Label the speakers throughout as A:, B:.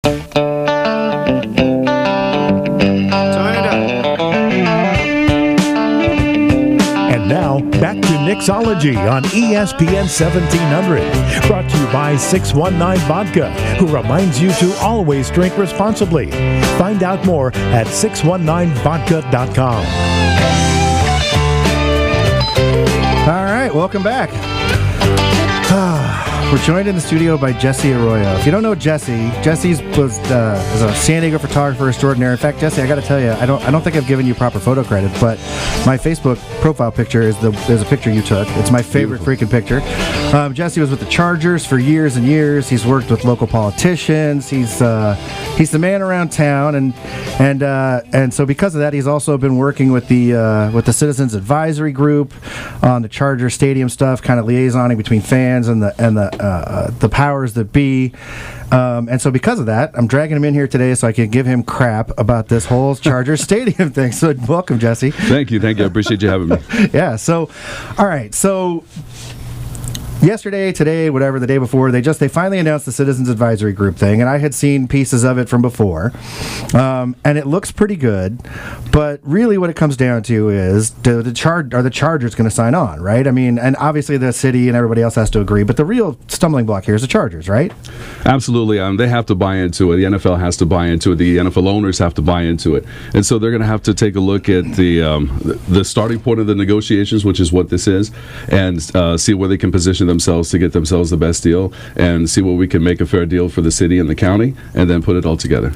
A: And now, back to Nicksology on ESPN 1700. Brought to you by 619 Vodka, who reminds you to always drink responsibly. Find out more at 619vodka.com.
B: All right, welcome back. We're joined in the studio by Jesse Arroyo. If you don't know Jesse was a San Diego photographer extraordinaire. In fact, Jesse, I got to tell you, I don't think I've given you proper photo credit, but my Facebook profile picture is there's a picture you took. It's my favorite freaking picture. Jesse was with the Chargers for years and years. He's worked with local politicians. He's the man around town, and so because of that, he's also been working with the Citizens Advisory Group on the Charger Stadium stuff, kind of liaisoning between fans and the powers that be. And so because of that, I'm dragging him in here today so I can give him crap about this whole Chargers Stadium thing. So welcome, Jesse.
C: Thank you. I appreciate you having me.
B: Yeah. So, all right. So yesterday, today, whatever, the day before, they finally announced the Citizens Advisory Group thing, and I had seen pieces of it from before, and it looks pretty good. But really, what it comes down to is, are the Chargers going to sign on, right? I mean, and obviously the city and everybody else has to agree, but the real stumbling block here is the Chargers, right?
C: Absolutely. They have to buy into it. The NFL has to buy into it. The NFL owners have to buy into it, and so they're going to have to take a look at the starting point of the negotiations, which is what this is, and see where they can position themselves to get themselves the best deal and see what we can make a fair deal for the city and the county, and then put it all together.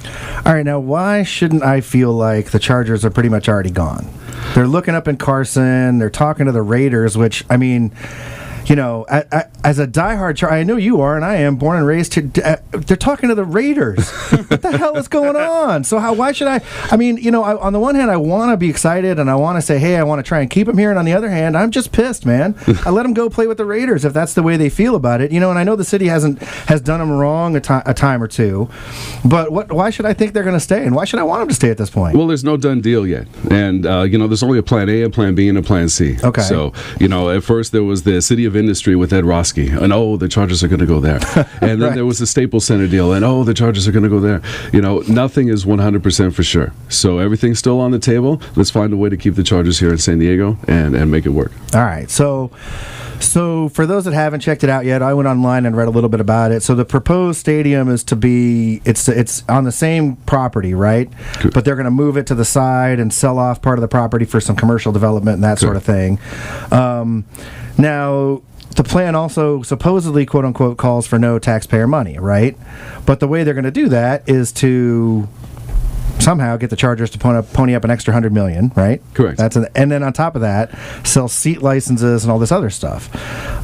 C: All
B: right, now why shouldn't I feel like the Chargers are pretty much already gone? They're looking up in Carson, they're talking to the Raiders, which, I mean, you know, as a diehard I know you are, and I am, born and raised, they're talking to the Raiders. What the hell is going on? So why should I mean, you know, on the one hand, I want to be excited, and I want to say, hey, I want to try and keep him here, and on the other hand, I'm just pissed, man. I let him go play with the Raiders if that's the way they feel about it, you know, and I know the city has done them wrong a time or two, but why should I think they're going to stay, and why should I want them to stay at this point?
C: Well, there's no done deal yet, and, you know, there's only a plan A, a plan B, and a plan C.
B: Okay.
C: So, you know, at first there was the City of Industry with Ed Roski, and the Chargers are going to go there. And then
B: right.
C: There was the Staples Center deal, and the Chargers are going to go there. You know, nothing is 100% for sure. So everything's still on the table. Let's find a way to keep the Chargers here in San Diego and make it work.
B: All right. So for those that haven't checked it out yet, I went online and read a little bit about it. So the proposed stadium is to be, it's on the same property, right?
C: Good.
B: But they're going to move it to the side and sell off part of the property for some commercial development and that sort of thing. Now, the plan also supposedly, quote unquote, calls for no taxpayer money, right? But the way they're going to do that is to somehow get the Chargers to pony up an extra $100 million, right?
C: Correct.
B: And then on top of that, sell seat licenses and all this other stuff.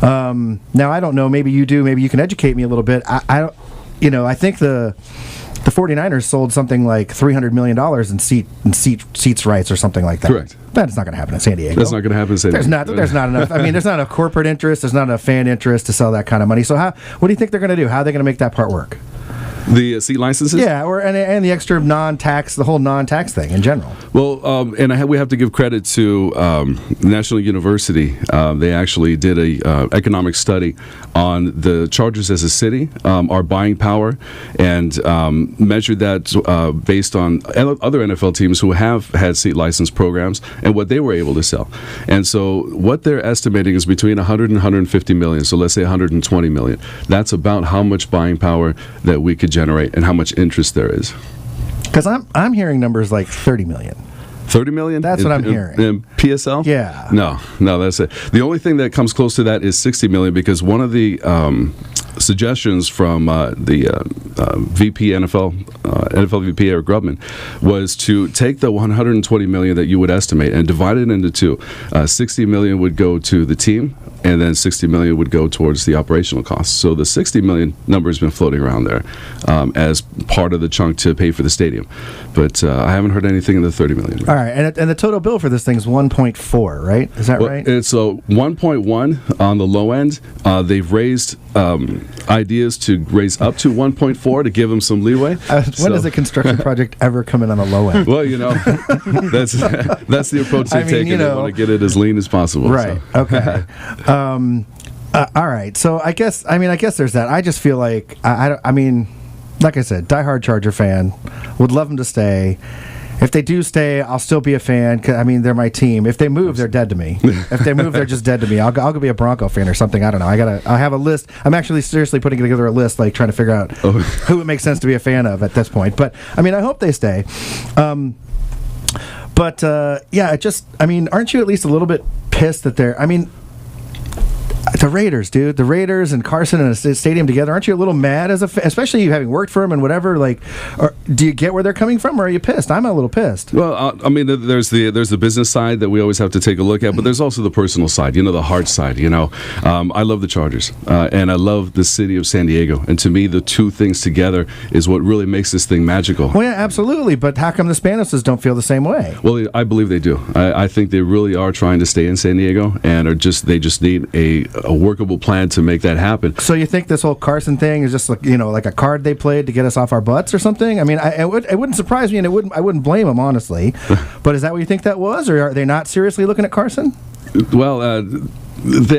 B: Now, I don't know. Maybe you do. Maybe you can educate me a little bit. I don't. You know, I think the 49ers sold something like $300 million in seats rights or something like that.
C: Correct.
B: That's not going to happen in San Diego.
C: That's not going to happen in San Diego.
B: There's not enough. I mean, there's not a corporate interest. There's not enough fan interest to sell that kind of money. So what do you think they're going to do? How are they going to make that part work?
C: The seat licenses?
B: Yeah, and the extra non-tax, the whole non-tax thing in general.
C: Well, we have to give credit to National University. They actually did a economic study on the Chargers as a city, our buying power, and measured that based on other NFL teams who have had seat license programs and what they were able to sell. And so what they're estimating is between 100 and 150 million. So let's say 120 million. That's about how much buying power that we could generate and how much interest there is.
B: Because I'm hearing numbers like 30 million.
C: 30 million?
B: That's what I'm hearing.
C: In PSL?
B: Yeah.
C: No, that's it. The only thing that comes close to that is 60 million, because one of the suggestions from the VP NFL VP Eric Grubman was to take the 120 million that you would estimate and divide it into two. 60 million would go to the team, and then 60 million would go towards the operational costs. So the 60 million number has been floating around there as part of the chunk to pay for the stadium. But I haven't heard anything in the 30 million.
B: All right, and the total bill for this thing is 1.4, right? Is that right?
C: It's 1.1 on the low end. They've raised ideas to raise up to 1.4 to give them some leeway.
B: When does a construction project ever come in on the low end?
C: Well, you know, that's the approach they've taken. They want to get it as lean as possible.
B: Right. So. Okay. All right. So I guess there's that. I just feel like I mean, like I said, diehard Charger fan. Would love them to stay. If they do stay, I'll still be a fan. 'Cause, I mean, they're my team. If they move, they're dead to me. If they move, they're just dead to me. I'll go be a Bronco fan or something. I don't know. I have a list. I'm actually seriously putting together a list, like trying to figure out who it makes sense to be a fan of at this point. But I mean, I hope they stay. Yeah, I mean, aren't you at least a little bit pissed that they're? I mean, the Raiders, dude. The Raiders and Carson in a stadium together. Aren't you a little mad especially you having worked for them and whatever? Like, do you get where they're coming from, or are you pissed? I'm a little pissed.
C: Well, I mean, there's the business side that we always have to take a look at, but there's also the personal side. The heart side. I love the Chargers, and I love the city of San Diego. And to me, the two things together is what really makes this thing magical.
B: Well, yeah, absolutely. But how come the Spanises don't feel the same way?
C: Well, I believe they do. I think they really are trying to stay in San Diego, and they just need a workable plan to make that happen.
B: So you think this whole Carson thing is just like a card they played to get us off our butts or something? I mean, it wouldn't surprise me, and I wouldn't blame them, honestly. But is that what you think that was, or are they not seriously looking at Carson?
C: Well,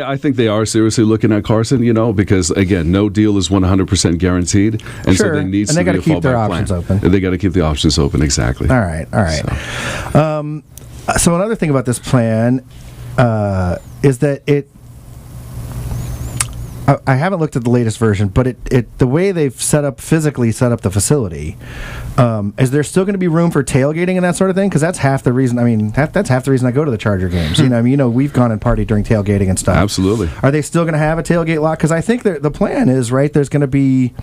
C: I think they are seriously looking at Carson, because again, no deal is 100% guaranteed, and
B: sure.
C: So they need
B: and they got to keep their options open.
C: They got to keep the options open, exactly.
B: All right. So another thing about this plan is that I haven't looked at the latest version, but the way they've physically set up the facility, is there still going to be room for tailgating and that sort of thing? Because that's half the reason. I mean, that's half the reason I go to the Charger games. We've gone and partied during tailgating and stuff.
C: Absolutely.
B: Are they still going to have a tailgate lot? Because I think the plan is right. There's going to be.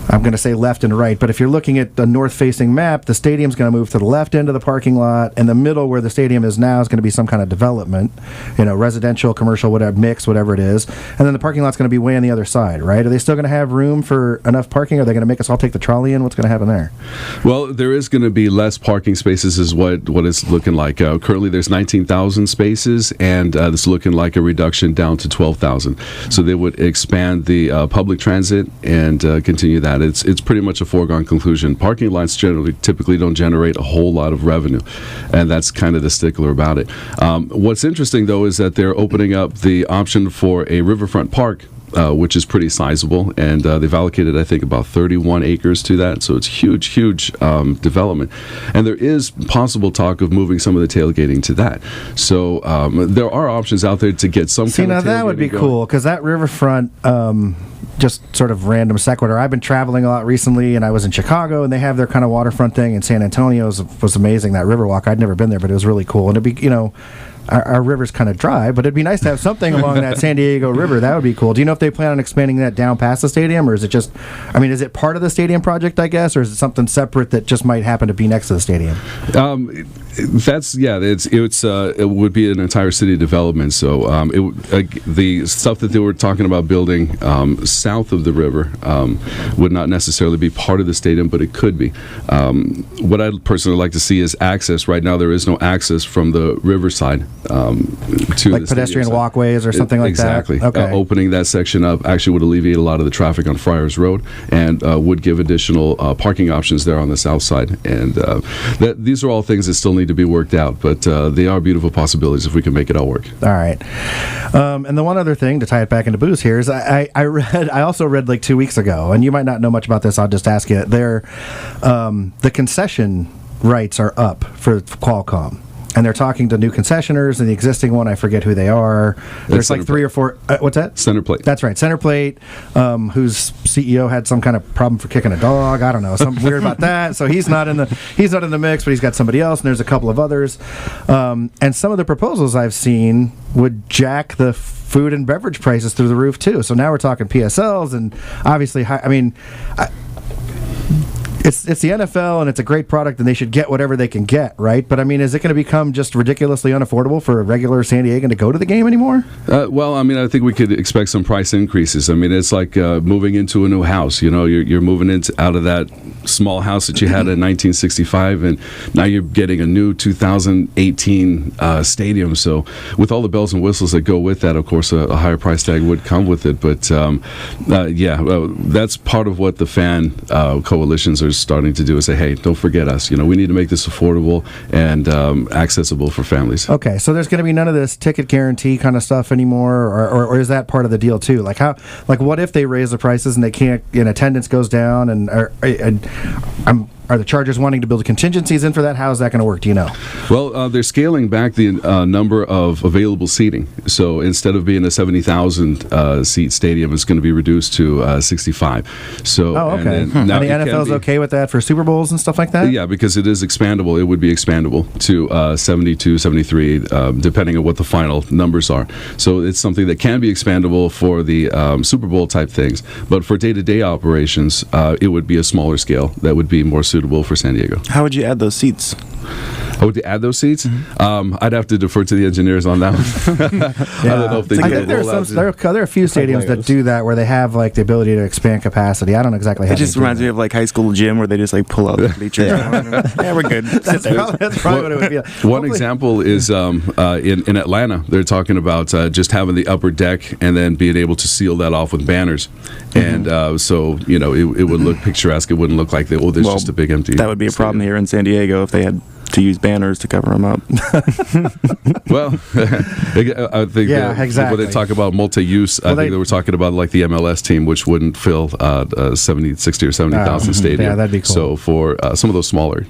B: I'm going to say left and right, but if you're looking at the north-facing map, the stadium's going to move to the left end of the parking lot, and the middle where the stadium is now is going to be some kind of development, residential, commercial, whatever, mix, whatever it is, and then the parking lot's going to be way on the other side, right? Are they still going to have room for enough parking? Are they going to make us all take the trolley in? What's going to happen there?
C: Well, there is going to be less parking spaces is what it's looking like. Currently, there's 19,000 spaces, and it's looking like a reduction down to 12,000. So they would expand the public transit and continue that. It's pretty much a foregone conclusion. Parking lots typically don't generate a whole lot of revenue, and that's kind of the stickler about it. What's interesting, though, is that they're opening up the option for a riverfront park, which is pretty sizable, and they've allocated, I think, about 31 acres to that, so it's huge development. And there is possible talk of moving some of the tailgating to that. So there are options out there to get some kind of tailgating.
B: See, now that would be cool, because that riverfront, just sort of random sequitur. I've been traveling a lot recently, and I was in Chicago, and they have their kind of waterfront thing, and San Antonio was amazing, that Riverwalk. I'd never been there, but it was really cool. And it'd be, our river's kind of dry, but it'd be nice to have something along that San Diego River. That would be cool. Do you know if they plan on expanding that down past the stadium, or is it just, is it part of the stadium project, I guess, or is it something separate that just might happen to be next to the stadium? It would be an entire city development. So the stuff that they were talking about building south of the river would not necessarily be part of the stadium, but it could be. What I'd personally like to see is access. Right now, there is no access from the riverside to like pedestrian walkways or something like
C: exactly.
B: that. Okay.
C: Opening that section up actually would alleviate a lot of the traffic on Friars Road and would give additional parking options there on the south side. And these are all things that still need to be worked out, but they are beautiful possibilities if we can make it all work.
B: All right. And the one other thing to tie it back into booze here is I also read like 2 weeks ago, and you might not know much about this. I'll just ask you. The concession rights are up for Qualcomm. And they're talking to new concessioners, and the existing one, I forget who they are. There's like 3 or 4. What's that?
C: Centerplate.
B: That's right. Centerplate, whose CEO had some kind of problem for kicking a dog. I don't know, something weird about that. So he's not in the mix, but he's got somebody else, and there's a couple of others. And some of the proposals I've seen would jack the food and beverage prices through the roof too. So now we're talking PSLs, and obviously, It's the NFL, and it's a great product, and they should get whatever they can get, right? But, is it going to become just ridiculously unaffordable for a regular San Diegan to go to the game anymore?
C: I think we could expect some price increases. It's like moving into a new house. You're moving out of that small house that you had in 1965, and now you're getting a new 2018 stadium. So with all the bells and whistles that go with that, of course, a higher price tag would come with it. But that's part of what the fan coalitions are starting to do, is say, hey, don't forget us. We need to make this affordable and accessible for families.
B: Okay, so there's going to be none of this ticket guarantee kind of stuff anymore, or is that part of the deal too? Like what if they raise the prices and they can't, attendance goes down, and are the Chargers wanting to build contingencies in for that? How is that going to work? Do you know?
C: Well, they're scaling back the number of available seating. So instead of being a 70,000 seat stadium, it's going to be reduced to 65. So,
B: okay.
C: And
B: the NFL's okay with that for Super Bowls and stuff like that?
C: Yeah, because it is expandable. It would be expandable to 72, 73, depending on what the final numbers are. So it's something that can be expandable for the Super Bowl type things. But for day-to-day operations, it would be a smaller scale that would be more suitable for San Diego.
D: How would you add those seats?
C: How would you add those seats? Mm-hmm. I'd have to defer to the engineers on that one. I don't know if they
B: I think there are a few stadiums that do that, where they have like the ability to expand capacity. I don't know exactly how.
D: It just reminds me of like high school gym, where they just like pull out the bleachers. Yeah, we're good.
B: That's probably what it would be.
C: One example is in Atlanta. They're talking about just having the upper deck and then being able to seal that off with banners, and so it would look picturesque. It wouldn't look like there's just a big empty.
D: That would be a problem here in San Diego if they had to use banners to cover them up.
C: Well, I think
B: exactly.
C: when they talk about multi-use, I think they were talking about like the MLS team, which wouldn't fill 60 or 70,000 stadium.
B: Yeah, that'd be cool.
C: So for some of those smaller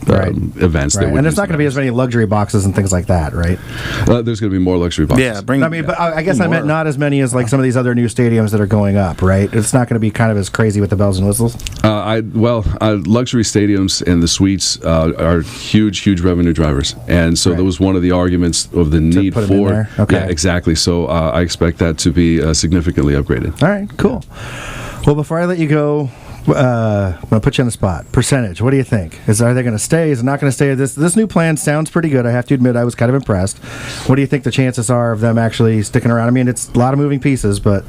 C: events,
B: right. And there's not going to be as many luxury boxes and things like that, right?
C: There's going to be more luxury boxes.
D: Yeah,
B: but I guess I meant not as many as like some of these other new stadiums that are going up, right? It's not going to be kind of as crazy with the bells and whistles.
C: Luxury stadiums and the suites are huge revenue drivers, and so that was one of the arguments of the need for.
B: Okay.
C: Yeah, exactly. So I expect that to be significantly upgraded.
B: All right, cool. Well, before I let you go, I'm going to put you on the spot. Percentage, what do you think? Are they going to stay? Is it not going to stay? This new plan sounds pretty good. I have to admit, I was kind of impressed. What do you think the chances are of them actually sticking around? I mean, it's a lot of moving pieces, but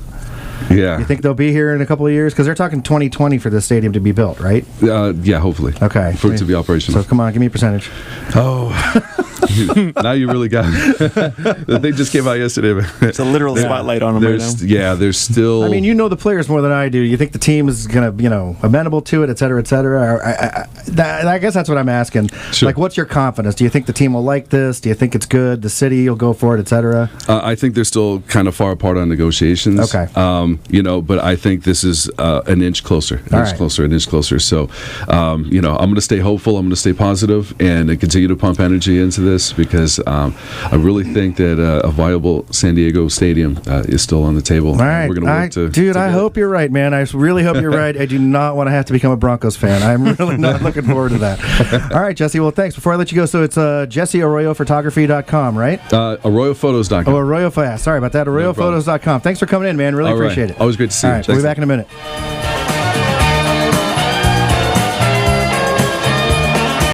C: yeah.
B: You think they'll be here in a couple of years? Because they're talking 2020 for this stadium to be built, right?
C: Yeah, hopefully.
B: Okay.
C: For it to be operational.
B: So come on, give me a percentage.
C: Oh. Now you really got it. The thing just came out yesterday.
D: It's a literal spotlight on them right now.
C: Yeah, there's still...
B: I mean, the players more than I do. You think the team is going to, amenable to it, et cetera, et cetera? I guess that's what I'm asking.
C: Sure.
B: Like, what's your confidence? Do you think the team will like this? Do you think it's good? The city will go for it, et cetera?
C: I think they're still kind of far apart on negotiations.
B: Okay.
C: But I think this is an inch closer. An inch closer. So, I'm going to stay hopeful. I'm going to stay positive and continue to pump energy into this, because I really think that a viable San Diego stadium is still on the table.
B: All right.
C: We're going to work to...
B: Dude, I hope you're right, man. I really hope you're right. I do not want to have to become a Broncos fan. I'm really not looking forward to that. All right, Jesse. Well, thanks. Before I let you go, so it's JesseArroyoPhotography.com, right?
C: ArroyoPhotos.com.
B: Oh, Arroyo. Sorry about that. ArroyoPhotos.com. Thanks for coming in, man. Really appreciate it.
C: Always great to see you.
B: All right, we'll be back in a minute.